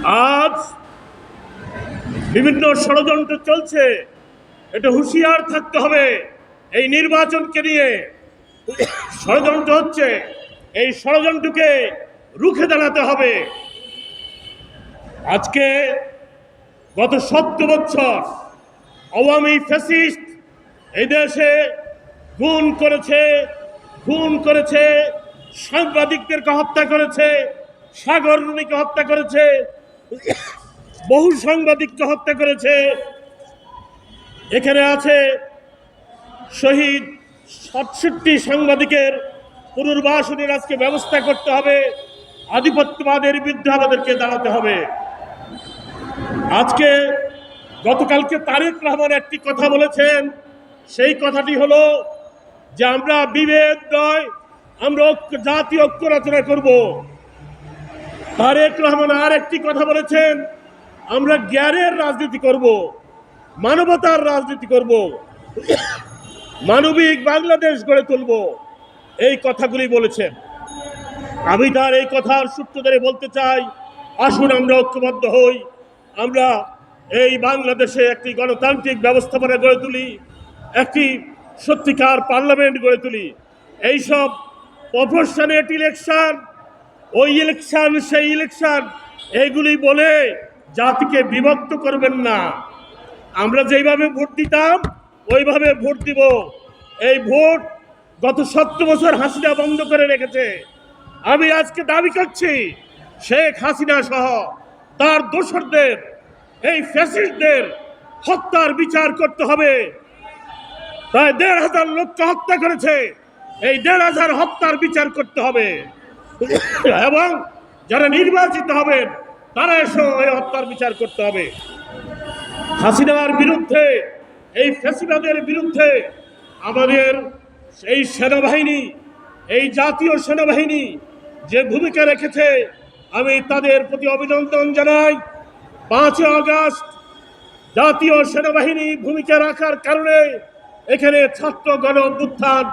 আজ বিভিন্ন ষড়যন্ত্র চলছে, এটা হুঁশিয়ার থাকতে হবে। এই নির্বাচনকে নিয়ে ষড়যন্ত্র হচ্ছে, এই ষড়যন্ত্রকে রুখে দাঁড়াতে হবে। আজকে গত ৭০ বছর আওয়ামী ফ্যাসিস্ট এই দেশে খুন করেছে, সাংবাদিকদেরকে হত্যা করেছে, সাগর রুনিকে হত্যা করেছে, বহু সাংবাদিককে হত্যা করেছে। এখানে আছে শহীদ ৬৭ সাংবাদিকের পুনর্বাসনের আজকে ব্যবস্থা করতে হবে। আধিপত্যবাদের বিরুদ্ধে আমাদেরকে দাঁড়াতে হবে। আজকে গতকালকে তারেক রহমান একটি কথা বলেছেন, সেই কথাটি হলো যে আমরা বিভেদ নয়, আমরা জাতীয় ঐক্য রচনা করব। তারেক রহমান আর একটি কথা বলেছেন, আমরা জ্ঞানের রাজনীতি করব, মানবতার রাজনীতি করব, মানবিক বাংলাদেশ গড়ে তুলব। এই কথাগুলি বলেছেন। আমি তার এই কথার সূত্র ধরে বলতে চাই, আসুন আমরা ঐক্যবদ্ধ হই, আমরা এই বাংলাদেশে একটি গণতান্ত্রিক ব্যবস্থাপনা গড়ে তুলি, একটি সত্যিকার পার্লামেন্ট গড়ে তুলি। এইসব প্রপোর্শনেট ইলেকশন, ওই ইলেকশন সেই ইলেকশন, এইগুলি বলে জাতিকে বিভক্ত করবেন না। আমরা যেইভাবে ভোট দিতাম ওইভাবে ভোট দিব। এই ভোট গত ৭০ বছর হাসিনা বন্ধ করে রেখেছে। আমি আজকে দাবি করছি, শেখ হাসিনা সহ তার দোসরদের, এই ফ্যাসিস্টদের হত্যার বিচার করতে হবে। প্রায় ১,৫০০ লোককে হত্যা করেছে, এই ১,৫০০ হত্যার বিচার করতে হবে এবং যারা নির্বাচিত হবেন তারা এসে এই হত্যার বিচার করতে হবে। হাসিনার বিরুদ্ধে, এই ফ্যাসিবাদের বিরুদ্ধে আমাদের এই সেনাবাহিনী, এই জাতীয় সেনাবাহিনী যে ভূমিকা রেখেছে, আমি তাদের প্রতি অভিনন্দন জানাই। ৫ই আগস্ট জাতীয় সেনাবাহিনী ভূমিকা রাখার কারণে এখানে ছাত্র গণ অভ্যুত্থান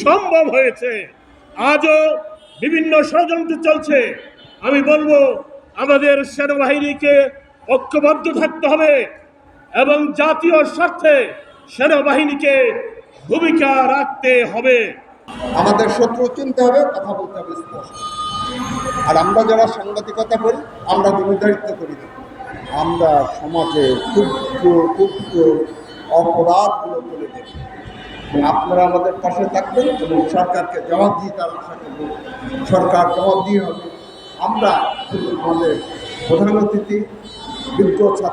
সম্ভব হয়েছে। আজও বিভিন্ন ষড়যন্ত্র চলছে। আমি বলবো আমাদের সেনাবাহিনীকে ঐক্যবদ্ধ থাকতে হবে এবং জাতীয় স্বার্থে সেনাবাহিনীকে ভূমিকা রাখতে হবে। আমাদের শত্রু চিনতে হবে, কথা বলতে হবে স্পষ্ট। আর আমরা যারা সাংবাদিকতা করি, আমরা জমিদারিত্ব করি না। আমরা সমাজে ক্ষুদ্র ক্ষুদ্র অপরাধগুলো তুলে দেব এবং আপনারা আমাদের পাশে থাকবেন এবং সরকারকে জবাবদিহিতার আশা করব। সরকার জবাবদিহি হবে। আমরা আমাদের প্রধান অতিথি বিজ্ঞ ছাত্র